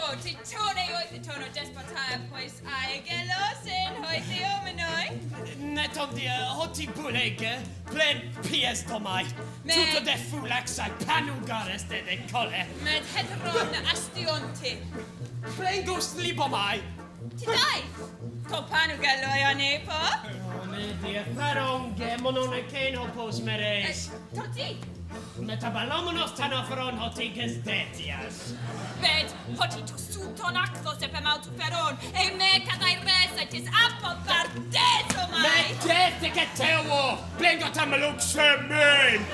Bo, ti tone oeth y tono despotai pues ai gelosin hoithi omenoi. Netom di hoti bulega, plen pies tomai. Me- Tuto de fulax ai panugares de cole. Med hedron astionti. Plen gos libomai. Ti dai? To panu galoi on epo? Ne di faronge monone keno pos meres. To ti? Metabalomonos tanoferon hoti gesdetias. Ved, hoti tu suton akthos e pemautu feron, e me cadai resa tis apo pardeso mai. Me dete che tewo, plengo tamaluk semen.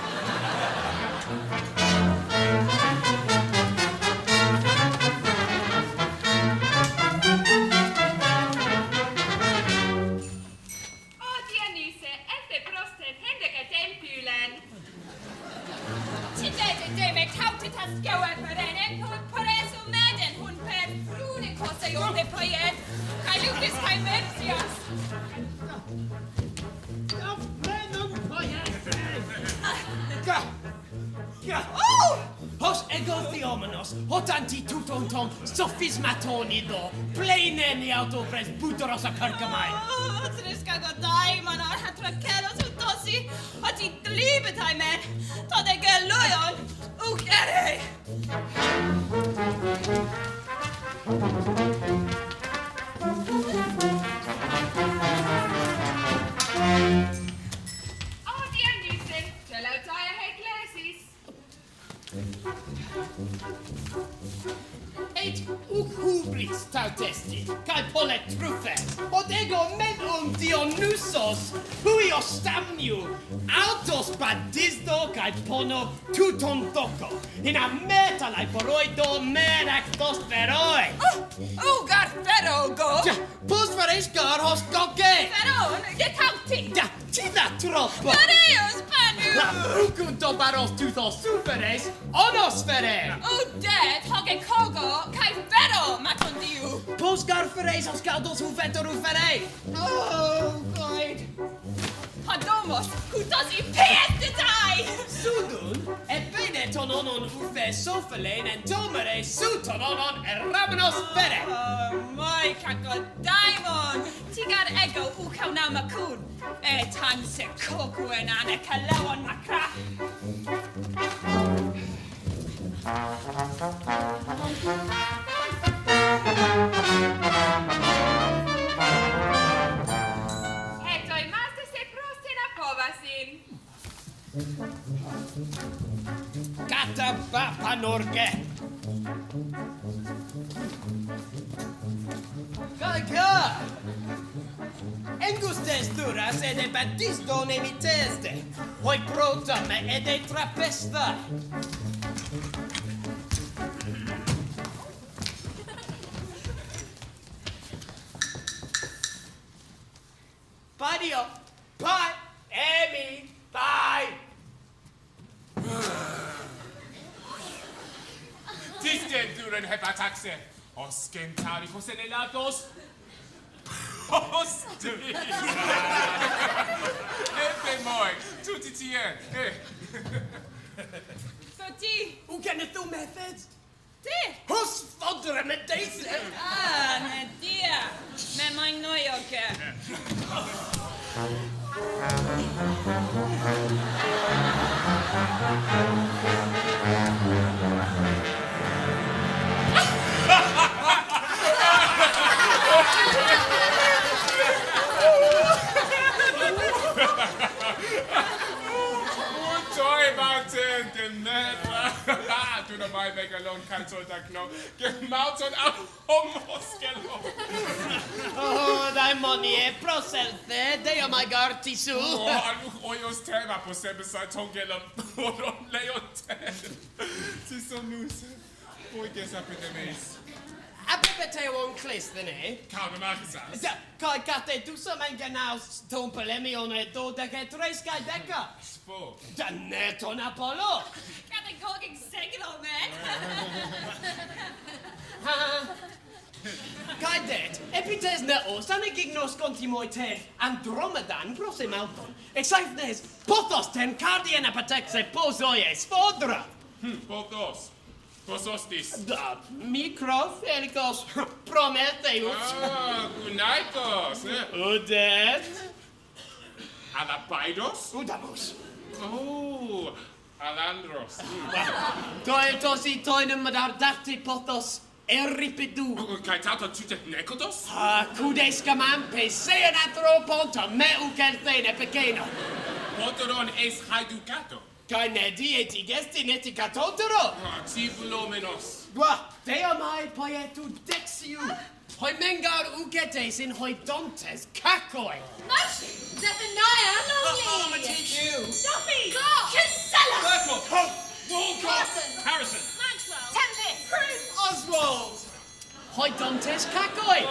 Hos ego theomenos, hotanti tuton ton sophismatonido, pleineni autopres buteros a carcamai. Triska go daimon ar hatra kelos utosi, hoti dlibetai men, to de gelujon, ere. Et hubris tautesti, cae pole trufe, od ego men Dionysos, huios stamniu, autos badisdo cae pono tuton toco, in a metalae poroido meractos feroi. Gar fero go. Pos veres gar hos goge. Feron, get auti. Tida troppo. Gareos panu. Ucunto baros tuthos superes, onos fere. Det hoge kogo, kai fero macondiu. Pos gar feres os caldos hufetoru fere. Oh, God. Hadomos, hutosi piestetai. Sudun, e bene tononon ufe sofelen en tomere sutononon eramenos fere. Mai kako daimon. Tigar ego ukau makun. E tan se koku en ane kalawon makra. Etoi master se prostina povasin. Gata bapa norge. Gaga! Engustes duras ed e batisto nemiteste. Hoi protam ed e trapesta. Padio, pai, Emi, pai. Tisten duren hepataxe. Osken tarikos enelatos. Postri. Epe moi, tutti tien. Foti. Hoe kan het doen methods? Ti. Hos fodder met deze. Ne dia. Me mai noioke. Joy mountain, gemetra. Du noch mal megalon kannst du da kno. Gemountain auf homoskelo. Oh, dai moni e proselfe, deo mai gartisu. Oh, aluch oios tema po sebe sa tongela poron leoten. Si so nus. Poi che sapete meis. Apepete on clisten, eh? Kaude machsas. Kai gate du som en genaus tompelemi on e do de che tres kai deca. Spo. Da neton Apollo. Kan ik ook seglo men. Kai det, epites ne os, dan ik ignos contimoite Andromedan prosem auton. Exaifnes, pothos ten cardien apatexe posoies fodra. Potos. Posostis. Da, Mikros, Elikos, Prometheus. Gunaitos. Udet. Alapaidos. Udamos. Oh, Alandros. Toi tosi toinen madar dahti potos eripidu. Kai tauta tutet nekodos? Kudes kamampe, sean anthroponta, me ukertene pequeno. Potoron es haiducato. Kai nedi eti gesti neti katotoro. Tibulomenos. Dwa, dea mai poetu dexiu. Hoi mengar uketes in hoi dontes kakoi. Much! Zephaniah, lovely! Duffy! Kinsella! Berkel. Hope. Walcott. Carson. Harrison. Maxwell! Tempest! Oswald. Hoi dontes kakoi.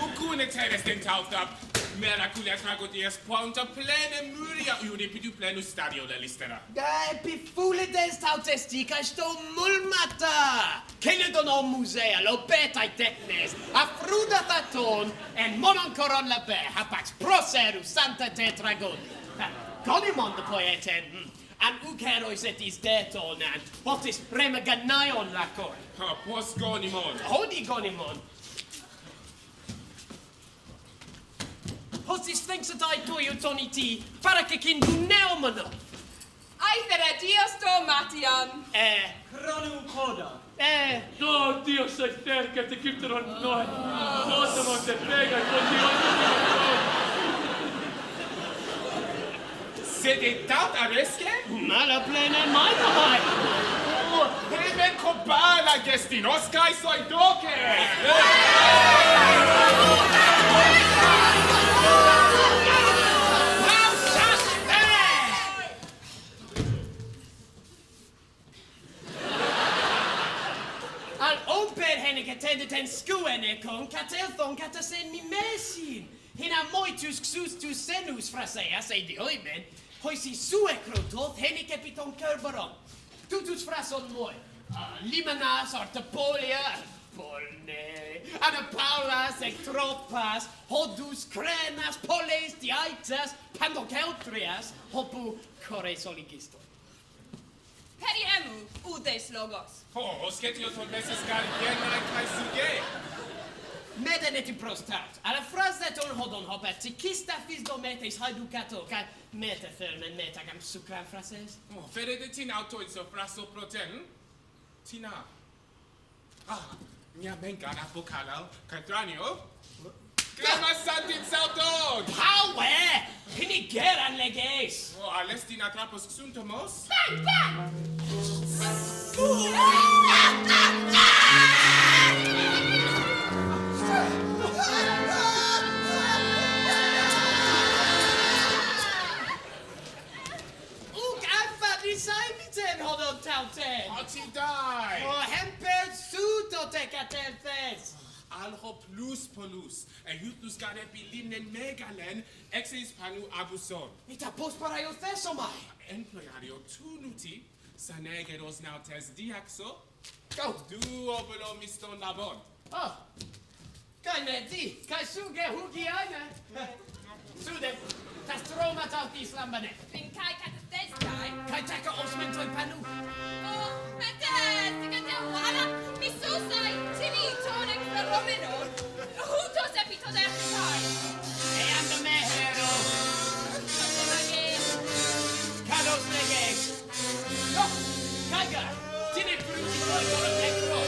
Ucuneteres dentauta. Meraculia tragodies ponta plene muria unipidu plenus stadio de listera. Epifulides tautesti kai sto mulmata. Kenedon o musea lo betai technes. Afruda taton en mononcoron la be hapax proseru santa tetragoni. Gonimon de poeten. An ukerois etis detonan. Hotis remeganaion lacoi. Pos gonimon. Hodi gonimon. Hotis thinks that I do you toniti para que kindu neomono. Aithera dios tomation. Kronu koda. No, Dios sei terkä te kypteron noin. Ottamaan te peikä, kun Sede taut aresque? Mala plene maina mai. Hemen cobala gestinos kai soi doke. Al open henne katende ten skuene kon katelthon katasen mi mesin. Hina moitus xustus senus frasea sei di oimen. Hoisi suecrototh henne capiton kerbaron. Tutus frason moi. Limanas artapolia. Polne. Anapaulas ectropas. Hodus crenas poles diaitas. Pandocautrias. Hopu core soligisto. Periemu udes logos. Sketio ton meses gardiena kai suge. Meden et prostat. Alla frase ton hodon hopet. Kista fis dometes haiducato. Kai metafermen metagam sucram frases. Feredetin autoid so fraso proten. Tina. Mia mengana vocalal. Cadranio. Grama santin sauton. Power! Pinigeran leges. Alestina trapos xuntomos. Bang, bang! Saimiten hodon tauten. Oti dai. Hemper suto tekatelfes. Alho plus polus. Eutlus garepi limnen megalen. Exis panu abuson. Ita post paraio thesomai. Employario tunuti. Sanegeros nautes diaxo. Go. Duobolo miston labon. Oh. Kai neti. Kai suge hugi aina. Sude. Tas troma tautis lambane. Fin kai katasdestai. Kai taka osmentoi panu. Oh, metes, tigate wala, misusai, tini tonek feromenon. Hutos epitos ertai. Eam de mehero. Kados leges. No. Kaiga. Tine fruti koi kono nekro.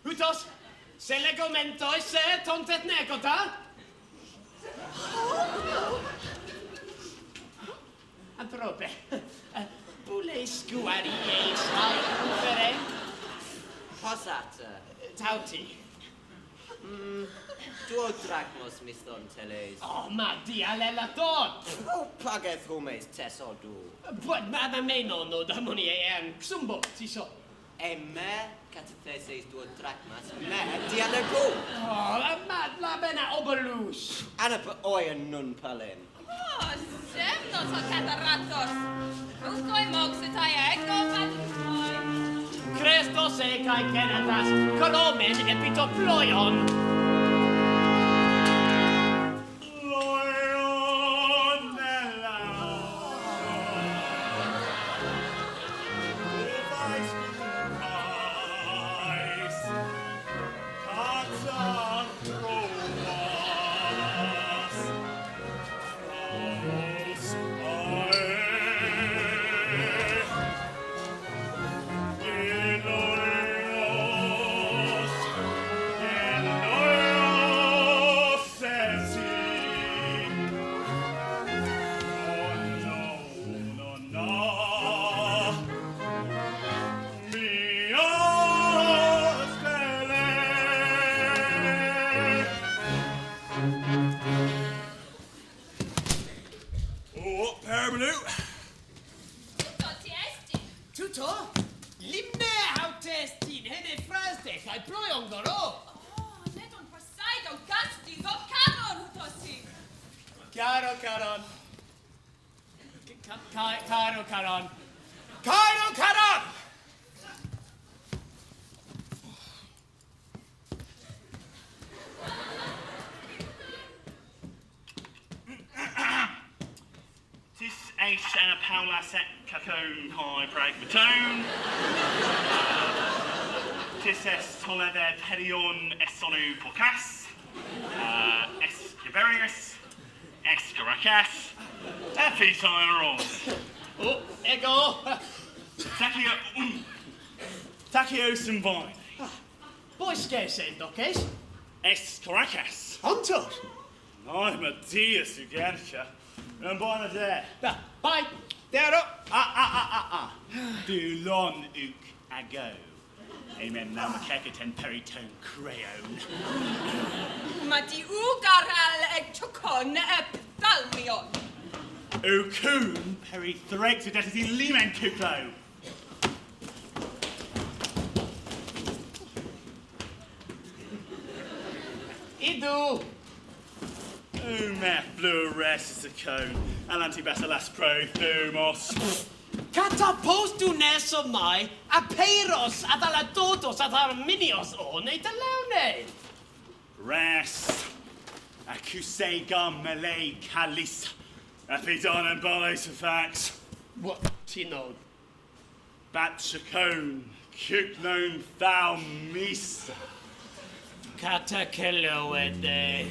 Hutos, se legomentoi se tontet nekota? Aprope. Pule skuari eis hai ufere. Posat. Tauti. Duo drachmos miston teles. Oh, ma dialela tot. O pageth humes teso du. But mada me no damoni en xumbo, tiso. Me catetheses duo drachmas. Me dialego. Oh, mad la bena oberlus. Anapa oian nun palen. Oh, semnos o cataratos. Uskoi moksetai ego patukoi. Crestos e kai kenatas, colomen epitoploion. Tutor, limne hautestin hene frasde kai ploion goro. Oh, nedon Poseidon gasti vocaron hutosi. Caro caron. Caro caron. Caro caron! Tis eis and a paulas et cacone high pragmatone. Tis es tolede perion esonu pocas. Es Giberius. Es Caracas. Epitairos. Oh, ego. Tachios and vine. Boisque sen dokes. Es Caracas. Hontos. I'm a dear Suganica. And by the day. Bye. Dero. Dulon uk ago. Amen. Now Makekaten peritone crayon. Mati ugaral e chukon e phthalmion. Ukun perithrexidetis limen kuklo. Idu. Umet fluoresces a cone. Alantibasilas pro thumos. Catapostu neso mai, apeiros adaladotos adarminios on etalone. Ras. Accuse gum malay calis. Epidon and bolos of facts. What, Tino? Batchacone. Cuclone thou misa. Catacello ede.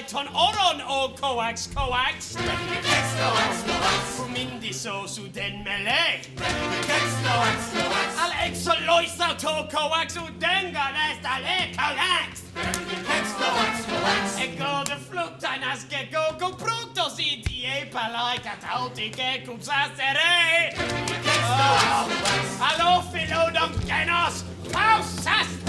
Ton oron o coax. Fumindiso suden mele. Al exoloisa to coax udenga nesta le coax. Ego de fluktanas que go productos idie palai catauti que cupsasere. Allo philodon genos pausaste.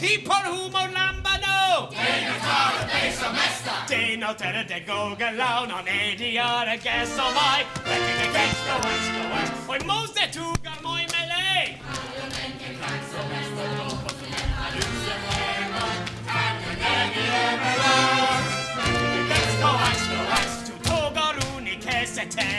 Tipor humo lambano! Dino tere de goga laun on ediare guess o mai. Reckon against go wax. Oi mos de tugar moi melee. Go wax, tu togaruni kesete.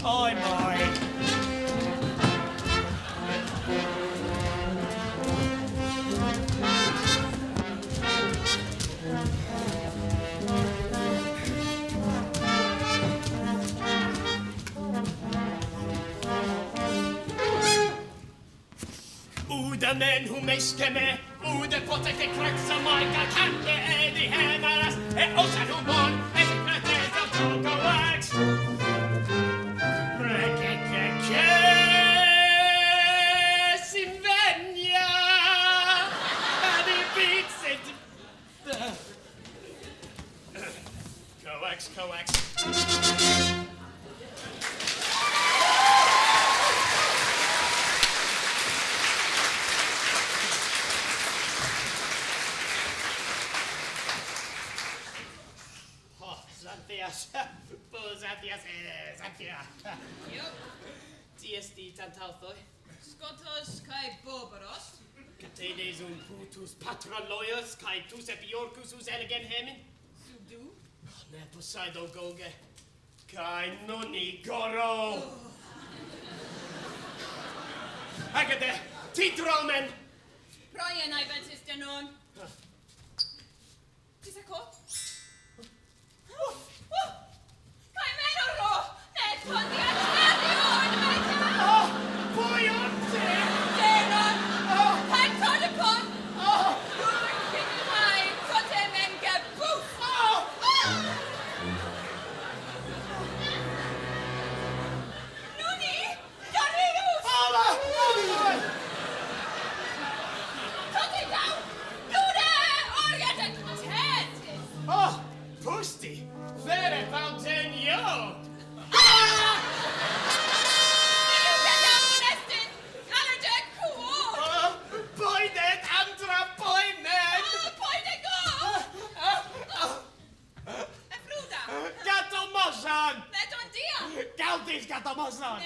Oi, moi. Ude men who miskeme, ude potete kraksa maika kanke edi hämäräs, osan humon, esikräteet of Togo wax. Sinvenia, and he beats it. Coax. Oh, Xanthias. Xanthia. Yep. TSD tantalthoi. Skotos kai bobaros. Catedes putus patroloios kai tus epiorcus us elegant hemin. Sudu. Ne Poseido golge. Kai noni goro. Agade, titromen. Brian I bet is denon. Tisako. Kai menoro. Net von die Atelion. Oh, buoyante. Denon. Kai todepon. Kai kotemen geboof. Nuni. Darius. Kote down. Lude. Oriented. Ted. Oh, Pusti. Vere fountain yo. Poidet andra poimen. Gatto mosan. Galdis gatto mosan.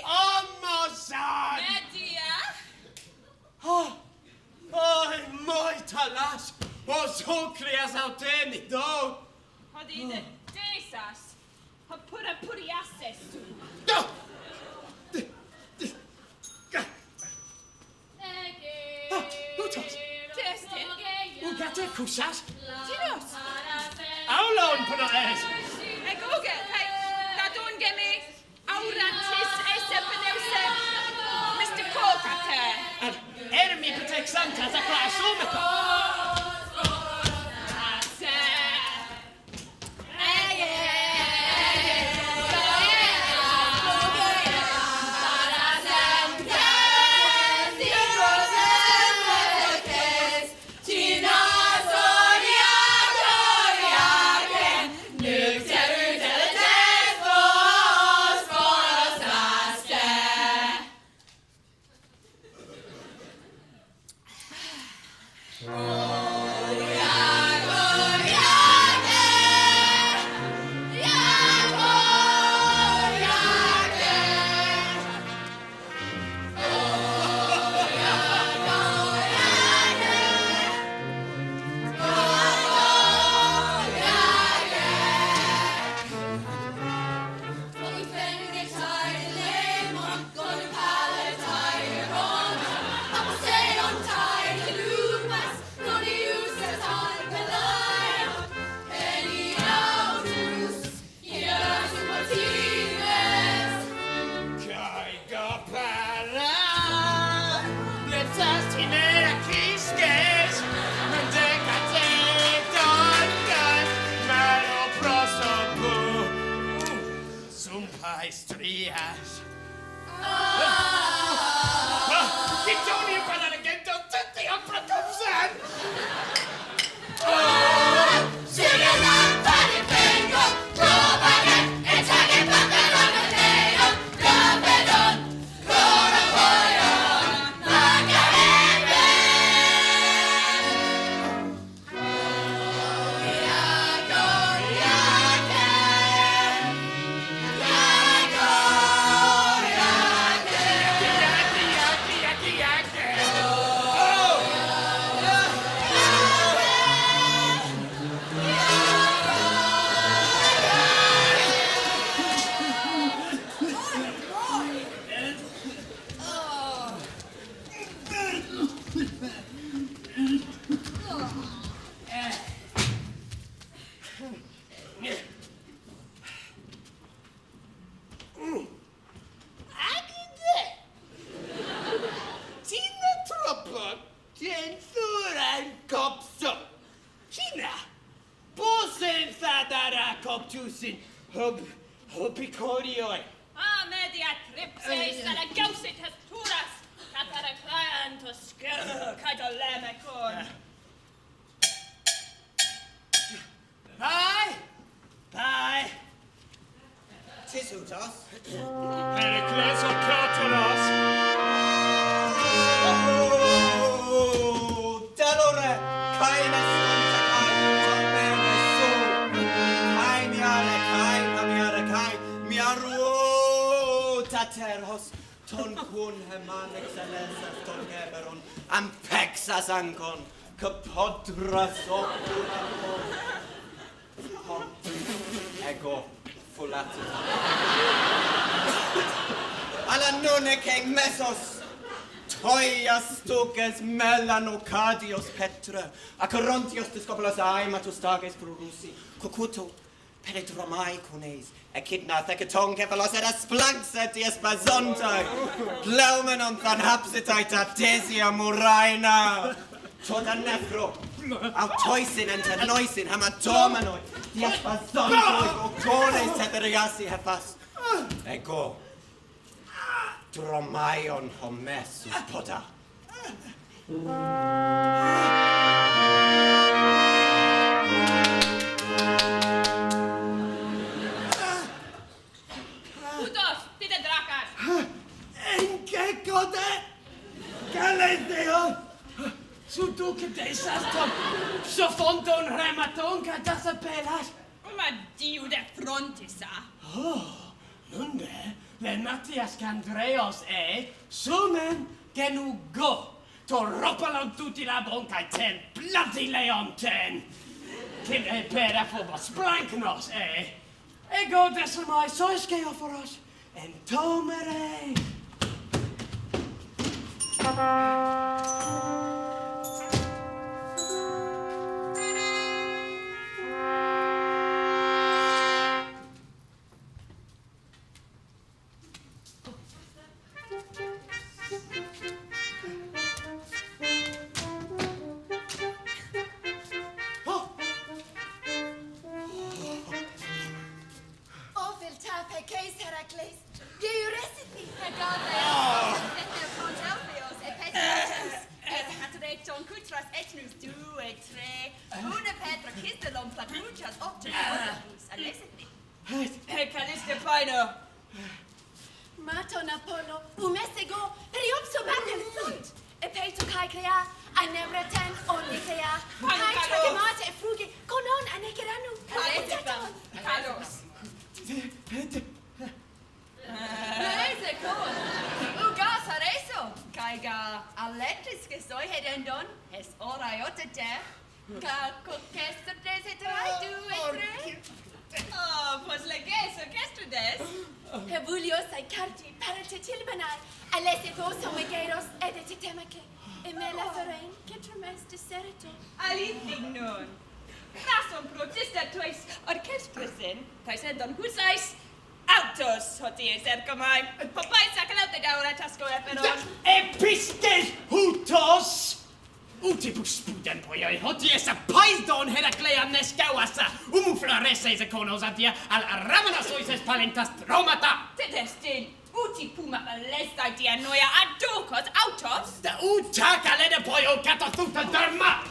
Oh, mosan. Oi, moi talas. Os hokrias auteni do. Do. Ugate kusas. Aulon panaes. Mr. Colcata. And Ermi protect Santa as a class sin hubicodioi. Media tripses and a gausit has turas. Catara client to skill, Kaidolemecon. Bye! Bye! Tisutos. Pericles or Carteros. Oh, Delore, keine Santa kai, tornene su. Kai miaru tateros, ton kun heman excellensas ton geberon, ampexas ancon, capodras ocularon. Ego, fulatus. Alla nune ke mesos. Toias stuques melanocadios petra, acorontios discopolos aimatus tages prurusi, cocuto peredromai cones, echidna thecaton cepalos et asplanxa dies bazontai, pleumenon than hapsitai tatesia muraina, toda nefro, autoisin enter noisin hamatomanoi, dies bazontoi, octones tetheriasi hefas, ego. Dromaion homesus poda. Putos, pide dracas. Enke code? Galetheo! Su duce desaston, sofonton rematon catasa pelas. Ma diu de frontisa. Nunde, Venatias Candreos sumen genugo, torropalon tutti la bonca ten, bloody leonten. Kim pera phobos blanknos, Ego desamai sois geophoros, en tomere. Caliste Pino. Maton Apollo, umesego, periopso matel sunt. E peito kai crea, anebreten onicrea. Kai tragemate e fruge, conon aneceranu. Carlos. Reise con. Ugas hareso. Kaiga aletris que soy hedendon. Es ora iotete. Ka coquesta deseterai du etre. Pues leges, orquestrudes. Hebulios ai cardi parente tilbanai, alese vos homegeros edete temake. E me la ferein, ketremes de serito. Alithignon. Nason protista tuis orchestrusin, tais endon husais, autos hoties ergomai. Popais acalaute daura tasco eperon. Epistes hutos! Utibus spuden pojoi hoties a paisdon Heraclea nescauasa, umuflareses econos adia al ramana soises palentas tromata. Tedestin, uti puma alesta dia noia adocos autos. Da utaca lede poio catothuta derma!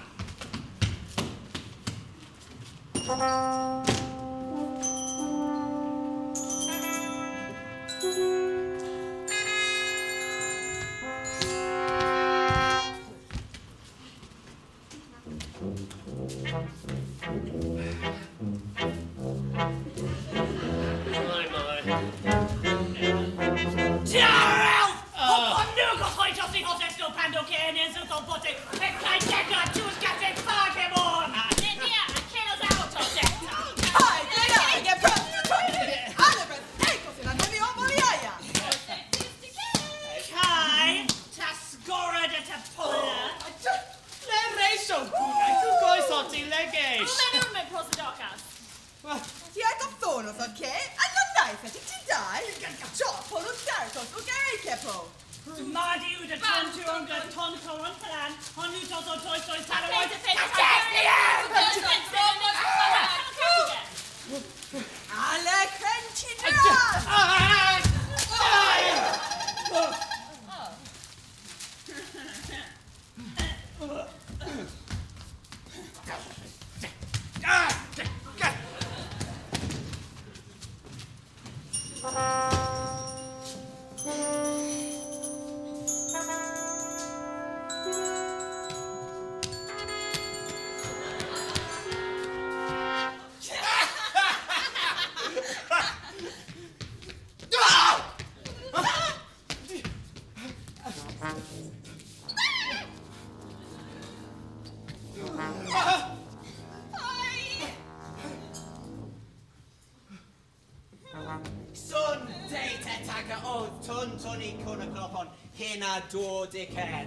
Son data taka o ton toni kuna klopon hina do dickhead.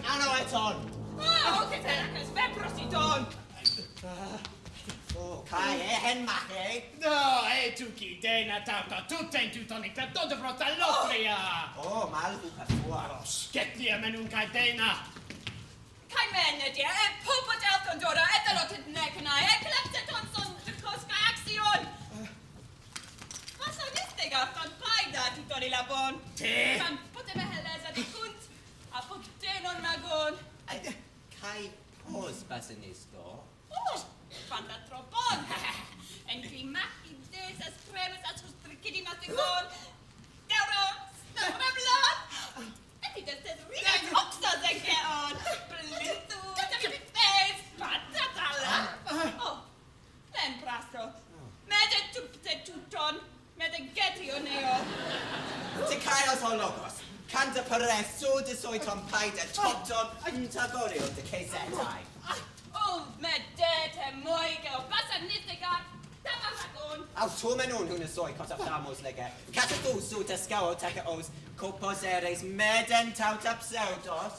Ano eton. Oh, okay, then, it's very prosidon. Oh, kai hen mache. No, tuki, Dana tauta, tutten tutoni, kleptonte brotta lotria. Oh, malbu patua. Sketlia menun kai Dana. Kai menne dir, popot elton dora, etelot nekenai, klepteton son koska action. Vad sa nästa afton paida tutoni labon? Te. Man poteme heleza di kunt, a pottenon magon. Kai pos basinisto. Oh, fanta tropon. En klimaki des as premes as hustrikidi mastikon. Deuro, snabblad. Eti des rigas också tänker on. Blintu, face, patatalla. Oh, len prasto. Med ett tupte tuton, med ett getioneo. Te kaios o logos. Canta pare so de soiton paida toton intagorio de kesetai. Oh, med det moigo, passa nittiga, tabasagon. Au tumenun huna soi kota flamos lege. Katafu su te skao taka os kopos eres meden tauta pseudos.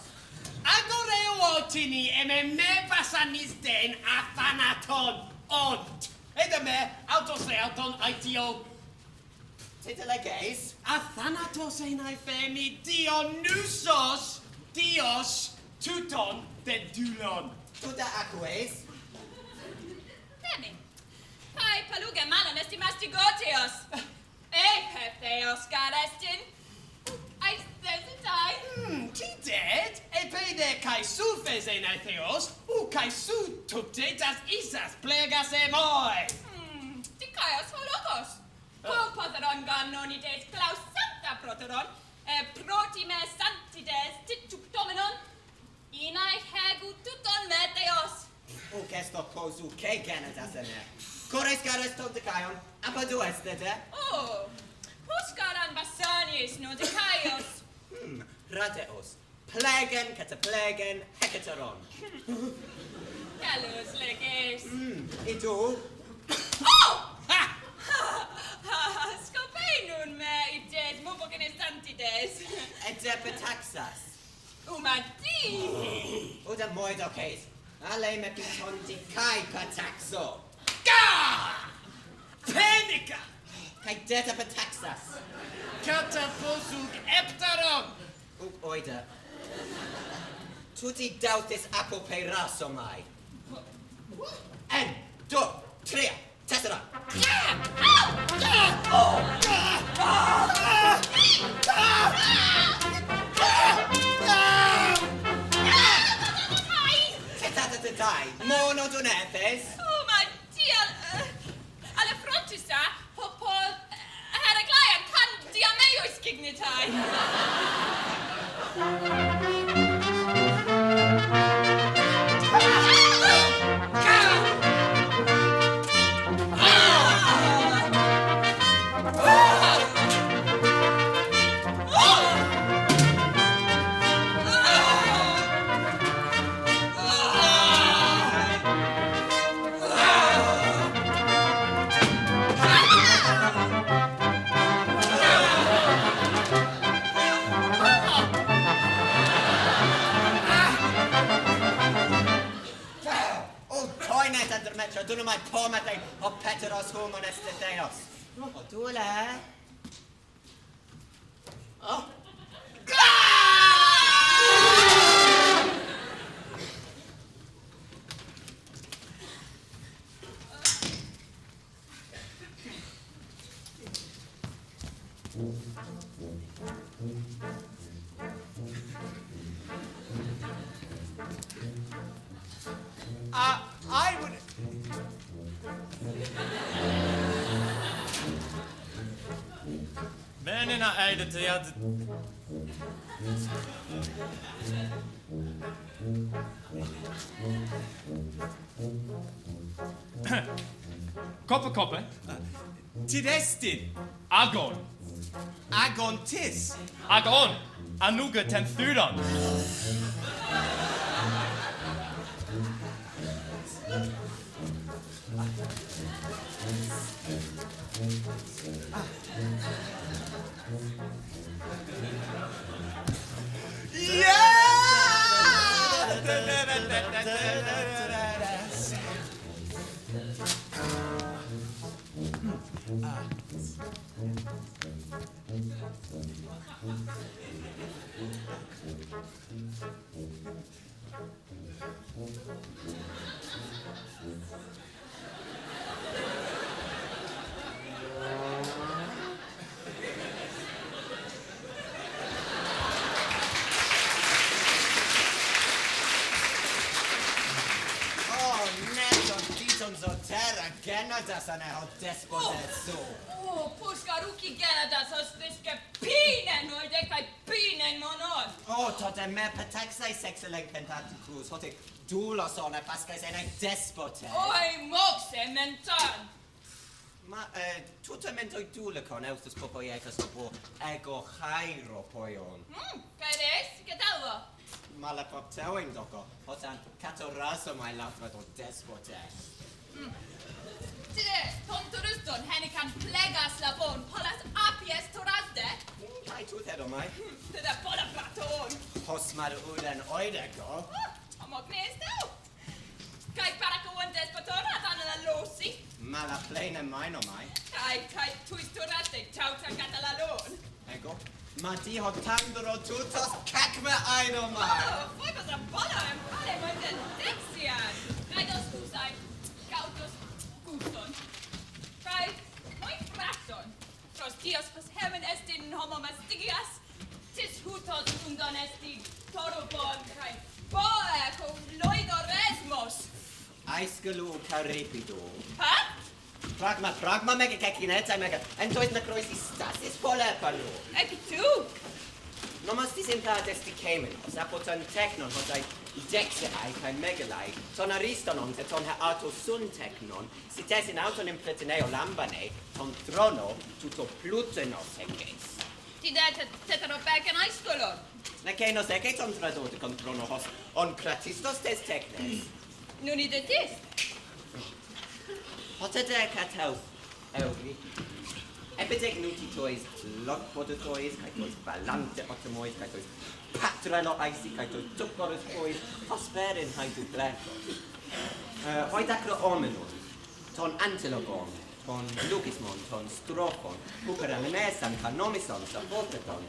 Agoreo otini eme me pasanis den athanaton ont. Edeme autoseauton aitio. Tita leges. Athanatos enai femi Dionysos, Dios, tuton de dulon. Tuta aques. Nemi, kai paluga malan esti mastigotios. Ei pefeos garestin. Ai sesitai. Ti dead? E pede kai sufes enai theos, u kai su tuptetas isas plegas emoi. Ti kaios holokos. Kopoteron gannonides claus sancta proteron, protime sanctides tituptomenon, inai hegu tuton meteos. O kesto posu ke genetas ene. Kores gares tot de kaion. Apa du estete? Oh, Huskaran basanius no de kaios. Rateos. Plegen kata plegen hecateron. Galus leges. Idu. Oh! Ha! Scopeinun me ides mubogenes santides. Ete petaxas. Umadi! Uda moido case. Ale me piton di kai petaxo. Ga! Penica! Kai deta petaxas. Catapulsug eptaron. Oida. Tutti dautis apoperaso mai. En, do, tria, tessera. Tetatatai, mono donefes. Oh, my dear! Alle frontisa, popol, herreglajan kan diameus gignitai. Dunno mai pomate o peteros humon esteteos. O dule. Oh. Aina äidä tiedä. Koppe. Tidestin. Agon. Agon tis. Agon. Anuga ten thudan. Terra Kanadas on despotetsu. Puska ruki Kanadas os tyske piinen noide kai piinen monon. Tote me pataksai sekseleng pentati cruz. Hote dulos on paska sen despote. Oi mokse mentan. Ma tuta mentoi dulekon elfus popoietas opo ego chairo poion. Kai des, ketalvo. Mala poptauin doko. Hotan katoraso mai lafrato despote. Tide, ton turuston henne kan plegas la bon polas apies torasde. Kai tutedo mai. Tide pola platon. Hosmar uden oideko. Amok nesto. Kai parako on despoton atana la losi. Mala plene maino mai. Kai tuis torasde tauta catalalon. Ego. Ma di hotandro tutos kakme aino mai. Foi pas a bola en pale moiten dexian. Kai dos kusai. Gautos guston. Kai moi fraton. Pros dios pas heaven estin homo mastigias. Tis hutos ungon esti torobon kai boe cum loidoresmos. Aiskelu caripido. Ha? Pragma mega kekineta mega. Entois na croisi stasis pole palo. Eki tu. Nomastis in testi kemen. Sapoton technon hotai dexe ai kai megalai. Ton aristonon te ton ha auto sun technon. Si tes in auton in pletineo lambane. Ton trono tuto pluteno sekes. Ti det tetanopeken aiskolon. Na keino sekes on tradote con trono hos. On kratistos tes technes. Nuni de tis. Hotete katau. Elvi. Epidec nuti tois lockbote tois, kai tois balante otomois, kai tois patrano aisi, kai tois tukoros tois, hosperin haitu blekos. Hoidacro omenon, ton antilogon, ton lugismon, ton strophon, pukaranemesan, kanomison, sapoteton,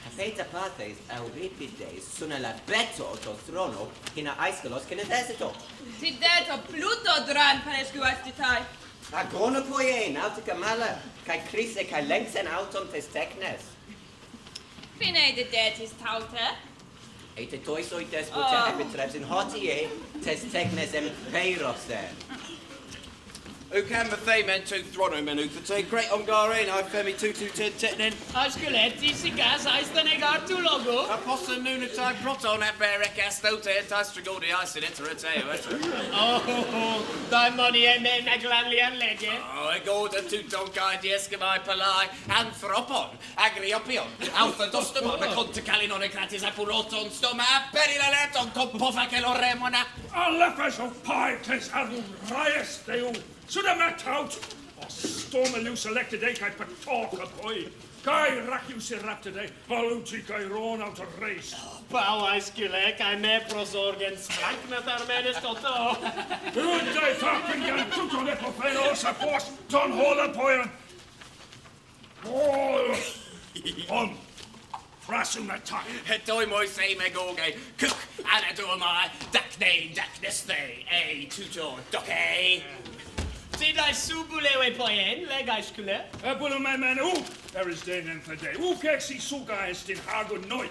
Afeita pathes Euripides sunela beto to trono hina aiskolos kinetheseto. Ti det Pluto dran parescu astitai. Agono poien, autica mala, kai crise kai lengsen auton tes technes. Fine de detis taute. Eite toisoi despote epitrebs in hotie tes technes em peirose. Ucan Mathei Mentu Throno Menukate, Great Ongarin, I Femi 2210 Tetnin, Asculetti, Sigas, Aistanegar, Tulogo. Aposta Nunatai Proton at Berek Astote, Tastragodi, Isin, Oh, thy money and then Aglanlian legend. Oh, I go to Tutonkai, Diescamai Palai, Anthropon, Agriopion, Alpha Dostamon, a Conte Calinonicatis Apuroton, Stoma, Perileton, Compofacelo Remona. Alefes of Pietes Adum Raies Deu, Sudamataut, or Stormalus elected Akai Patorka Boy, Kai Racius Eraptide, Paluti Kai Ron out of race. Pau Asculec, I me prosorgen Spranknat Armenis Toto. Udai Farpin Yan Tuton Epophenos, a force, Ton Hola Poyan. On. Frasumatai. Hetoi moi sei me goge, cook, anadomai, dakne, dakneste, tutor, doke. Did I subulewe poen, leg Ascule? Epulumemenu, there is den and for day. Ukexi Suga est in Hagun Noit.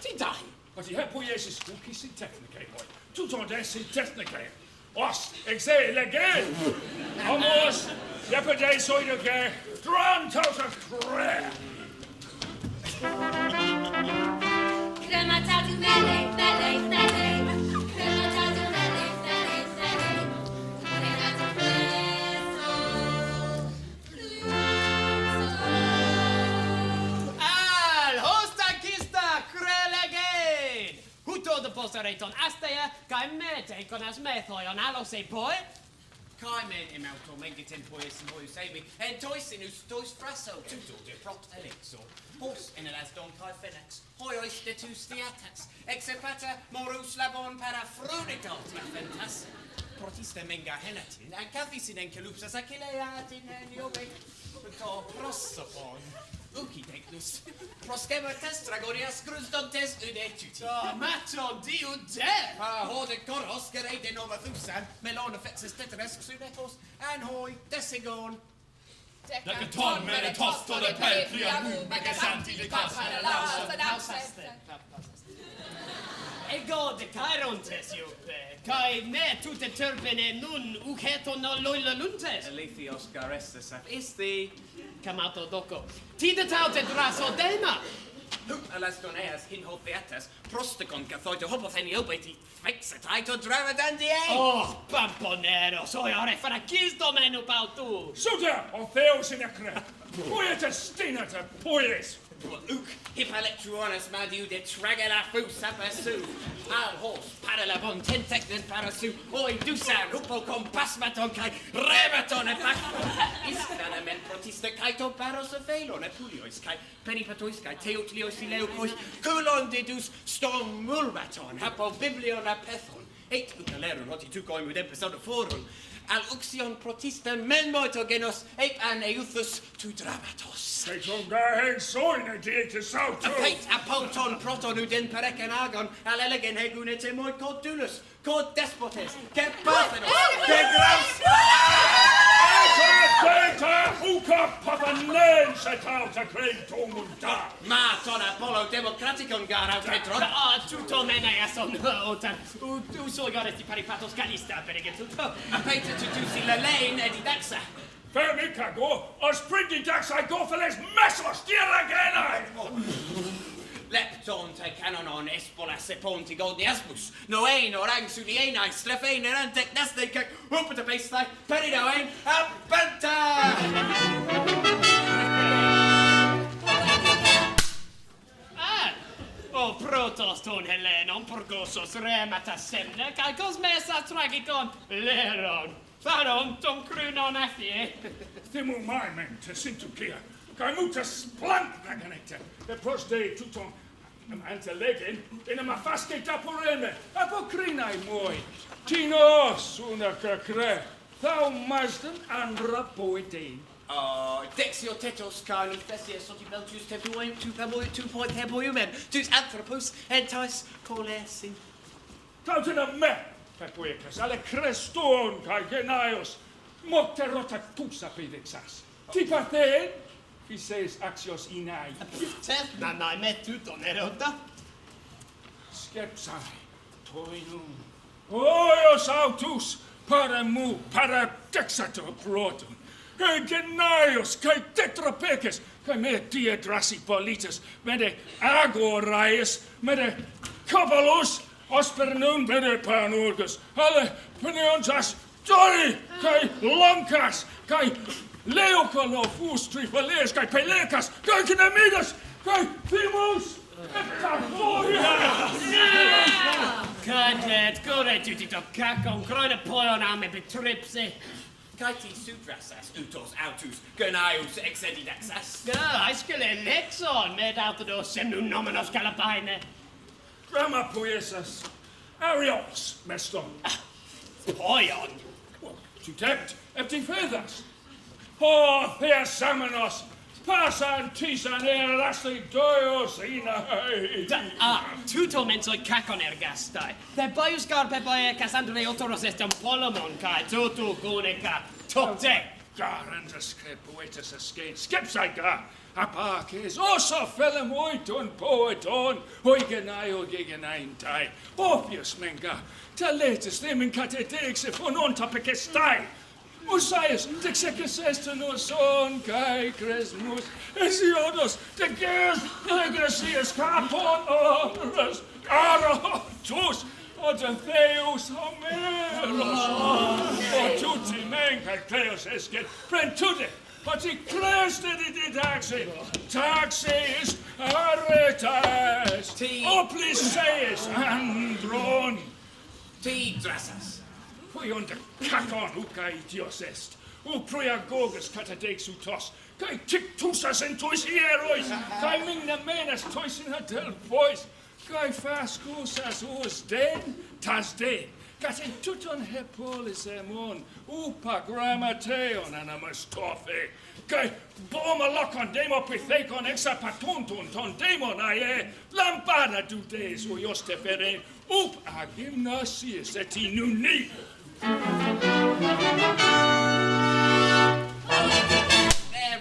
Did I? But he hepoiesis ukisi technicae moi. Tuton desi technicae. Os, exe lege. Amos, yepide soidoge, dran tauta cre. Crematatu mele, mele, mele. Crematatu mele, mele, mele. Crematatu preso. Al hostakista krelegen! Huto de posareton astea, kai mete kon as methoion alose poi. Kai men imauto mengitin pois and boy sabi. And toisinus tois frasso tuto de propt elixo. Hos in elas don kai fenex. Hoios de tus theatas. Exepata morus labon para frunitalti fentas. Protista menga henatin. And cathisin en calupsas acileatin en yobe. To prosopon. Uki declus. Proskema testragorias crusdontes udetuti. Oh, maton diu de! Horde koros gerede nova thusan. Melona fexes tetres xunetos. And hoi desigon. Decaton meritos to the pelpriamu, megasanti de casa Ego de Chirontes, Jope. Kai me tutte turbine nun ucheto no loila luntes. Elethios garestas af isti. Camato doco. Tide taute draso dema. Alas doneas in ho theatas. Prosticon cathoite hopofeni obeti. Fexet aito dramadandie. Oh, pamponero, soi ore fracisto menu pautu. Suda, o theos in acre. Poietes stinata, poies. Uc hippalectuonas madiu de tragela fus apasu. Al hos paralabon tentecten parasu. Oi dusan hupo compasmaton kai rematon et Iskana men protista kaito paros aphelon epuliois kai penipatois kai teotlios ileukois. Kulon dedus stom mulmaton hapo biblion apethon. Eit utaleron hoti tukoi mud episode forum. Al uxion protista men motogenos ep an euthus tu dramatos. Keiton gahen soine dietes sautu. Apeit apoton proton uden pereken agon al elegen hegunete moi cod dulus, cod despotes, ke parthenos, ke graus. Beta uca papanense tauta creitum da. Maton Apollo democraticon gar aut hedron. Ah, tutto mene ason otan. Uso garesti paripatos calista perege tutto. Apeit tutusi la lane edidaxa. Fermicago, os prindidax I go for les mesos diaragenai. Lepton te canonon espolas eponti goldiasmus. Noein orang sulienai strefein erantec nestec upata pestai peridoein abenta. O protos ton Helenon porgosos rematas semne, kai cosmesa tragicon leron. Faron ton crunon affie. Thimu maimen te sintucia. Kai mutas splant raganete. The prosde tuton ante legin in a mafasce tapurene. Apocrinai moi. Tinos una cacre. Thou masden andra poetein. Dexio tetos carni fesies soti beltus tepuoim tu point heboiumen, tus anthropos entais colesi. Tautena me, pepuecas, ale creston kai genaios. Mocte rotatusa pedexas. Tipathein, fises axios inai. Nanai me tuton erota. Skepsai, toinum. Oios autus, paremu, paradexato proton. Kai genaios, kai tetrapeces, kai me diedrasi politas, mede agoraius, mede cabalus, ospernum mede panurgus, ale peniontas, dori, kai lonkas, kai leocono fus trifales, kai pelecas, kai kinemidas, kai thimus, Cadet, gore tutito cacon, croine poion ame betripse. Caeti sudrasas utos autus genaius exedidaxas. Aiscele lexon, med autodos semnum nomenos calapaine. Gramma poesas, arios, meston. Poion. Tutept, epti fedas. Oh, theasamenos, pasan tisan erasti doios inai. Tuto mensoi cacon ergastai. The boius carpe boie Cassandre otoros estem polomon kai tutu gunica tote. Garandasque poetas escape, skepsaica, apaces, oso felemoiton poeton, oigenaio gegenaintai, opius menga, taletis nemin catetex e fonon tapecestai. Osias, dexecus nos son kai cresmus, Hesiodos, de gers, Negresias, Capon, Oras, Aratus, Odentheus, Homeros, o tutti men kai Cleos esket, prentude, but he clears the taxis, aretas, oplices, andron. Ti drasas. Pwy ond y cacon o gai dios est, o priagogus catadexutos, gai tictusas en tois hierois, gai mingna menas tois in hadel pois, gai fascusas os den, tas den, gat en tuton hepolis emon, upa grammateon anamastofe, gai boma locon demo pithecon exapatunton ton demon ae, lampada dudes o ioste feren, up a gymnasius et inuni.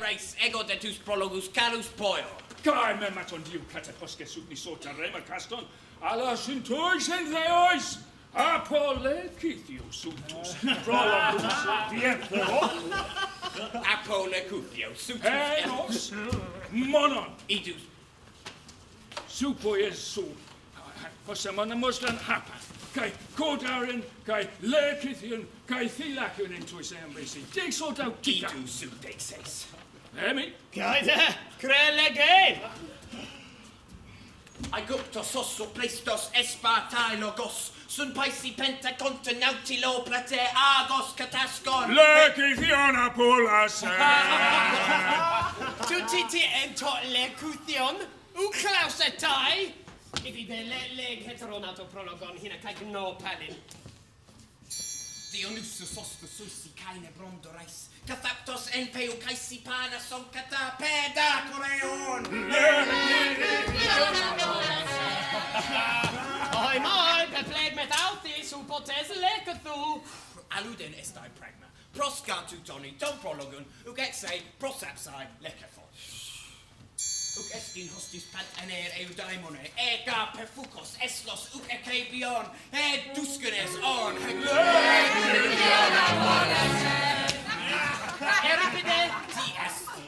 Reis ego de tus prologus carus poio. Gai me maton diu cataposque sugni sota rema caston, ala syntois en theois, apolecithio sutus, prologus diepro, Apolecithio sutus enos, monon, idus. Supoies su, posemon muslan hapa, kai kodarin, kai lecithion, kai thilacion in tuis embassy, dig sort out tica. Idus sudexes. Emi? Gaida, crelege! Aiguptos osso pleistos espartai logos, sun paisi penta conta nautilo plate agos catascon. Lecithion apulas, Tutiti ento lecuthion, uclausetai, ivi de leg heteronato prologon hina kai gno palin. Dionysus ostus susi caine brondorais, cathaptos en peu caisi pana son cata peda coreon. Oi moi, pepleg met autis, upotes lecuthu. Aluden estai pragma, proscantu toni ton prologon, uc exe prosapsai lecefon. Uc estin hostis pantaner eudaimone, ega perfucos eslos uc ecebion, duscanes on. Eripide, Ti esti.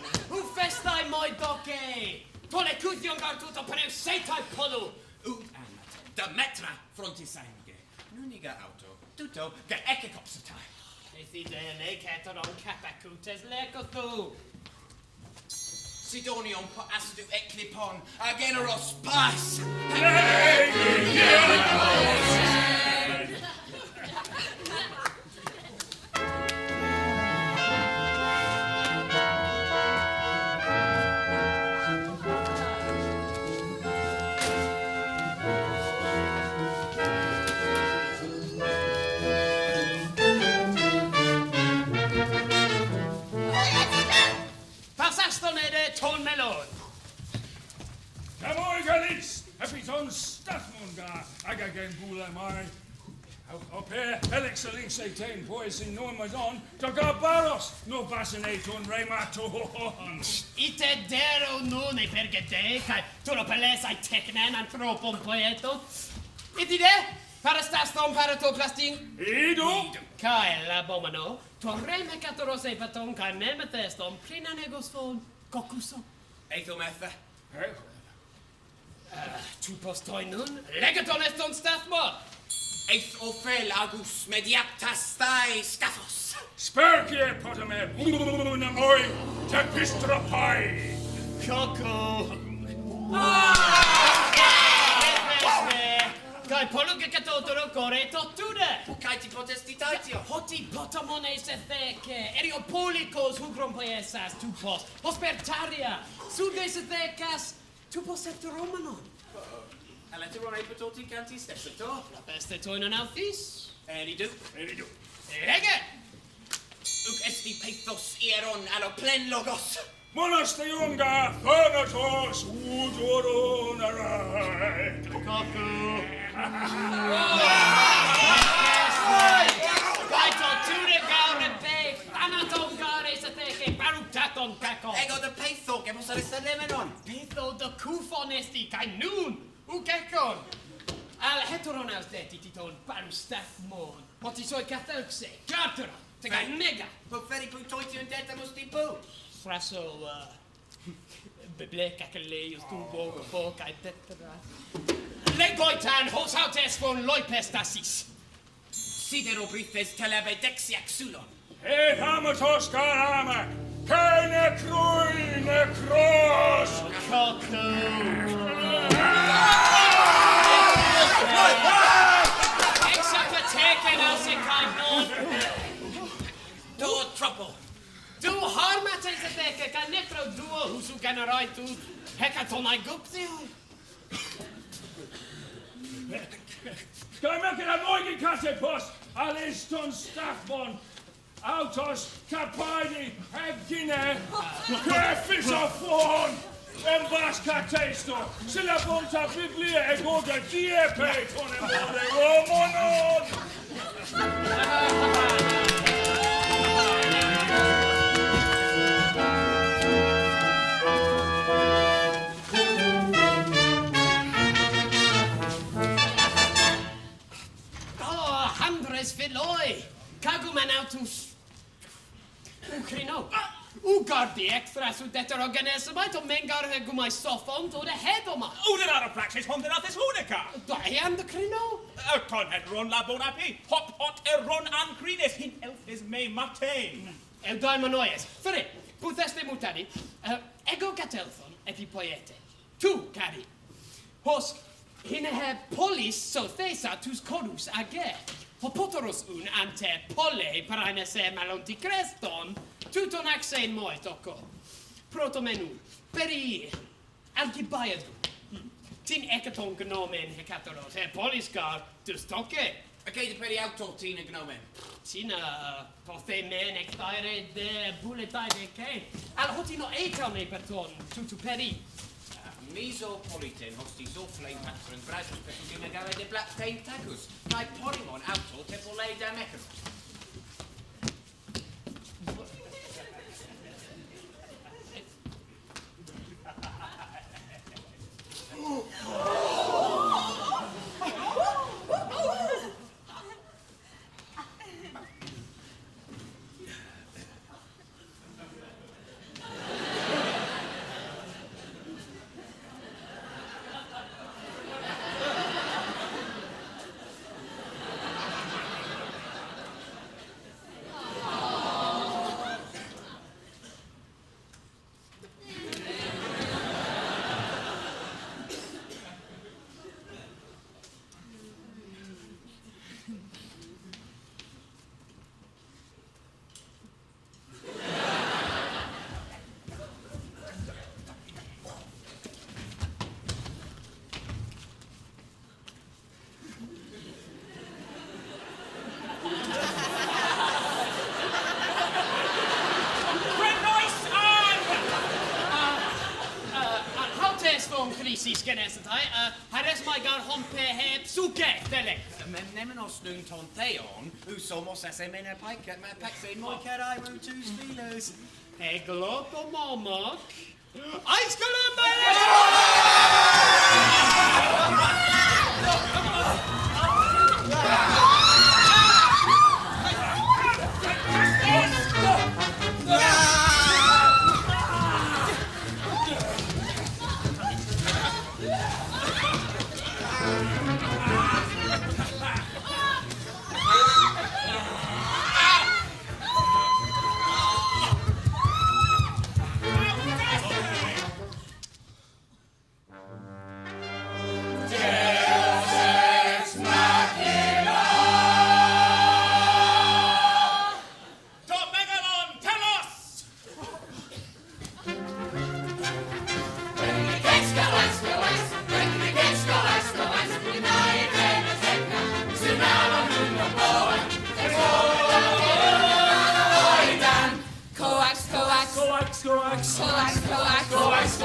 festai moi doce, tole cuthion gartuto per setai polu. Ut amate, Demetra frontisange, nuniga auto, tuto, ga ececopsatai. Ethi de leg heteron capacutes lecuthu. Sidonion po astu eclipon, ageneros pas. Passaston ede ton melon. Camoi galis, epiton stathmunga, agagen bula mai. Ope, elixelix etain poesin normazon, togabaros, no basinaton rematon. Ite dero nune pergete, kai tolo pelesai tecnen anthropon poeton. Itide, parastaston paratoplastin. Ido? Kai labomano, torreme catoros epaton, kai memeteston, prina negosfon, cocuso. Eithometha. Tu postoi nun, legaton eston stathmod. Eith ofel agus mediaptas thai scaphos. Spercie potame, namoi, tepistropai. Coco. Kai poluke catotoro core totude. Caeti potestitatio. Hoti potamone se theke, eriopolikos hugrom poesas, tu post, hospertaria, sude se thecas, tu post romanon. Aleteron epitoti canti stepsator. La peste toinon althis. Eridu. Lege! Uc esti pathos ieron allo plen logos. Monasteunga, thanatos, udoron arai. Coco. Kai totude gaure be, thanaton gare se theke, barutaton caco. Ego de patho, gemos aristanemenon. Petho de kufon esti, kai nun, ukekon. Al heteron aus de tititon barustathmon. Potisoi cathelxe, cartera. Tega mega. Po ferry po toiti un detta musti po. Fraso, bebleka keleus tu boga boga et tetra. Legoitan hos hautes von loipestasis. Sidero briefes telebe dexiac sulon. Et hamatos carama, keine Krui, ne Cross! Exapateken als ik kan non. Do trouble. Du harmat is het eke, kan netro duo husu generai tu hekaton I gupti. Ska mycket av morgen kattepos, aliston staffbon, autos kapadi, häggine, kräfis och fån, en vaskateisto, sillä bonta biblia e goga diepeiton en både romonon. Handres veloi, kaguman autus. Ukrino. Ugardi extra su detter organismait och mengar gumai sofont och det hedoma. Oden av praxis hondenatis honica. Dai and krino. Ton het ron la bonapi. Hop hot ron an crinis hin elfis me matain. El daimanoies. Fere, putheste mutadi. Ego gatelthon epipoiete. Tu, cari. Hos hinne polis so thesa tus codus age. Hopotoros un ante polle paraine se malonti creston. Tuton axein moit oko. Protomenu. Peri algibaiadu. Tin ekaton gnomen hekatoros. Poliskar dus toke. Okej, de peri auto tina gnomen. Tina pothe men ektaire de buletaide ke. Al hotino etone perton tutu peri. Mesopolitan hosti so flame patron brazos petutina gare de black paint tacos. Kai porimon auto tepole da mechanos. Crisis genesetai, hares mai gar hompe heb suke tele. Men nemenos nun ton theon, who somos semena pike, ma paxe moi carai rutus filos. E globo momok. Ice Columba! Coax,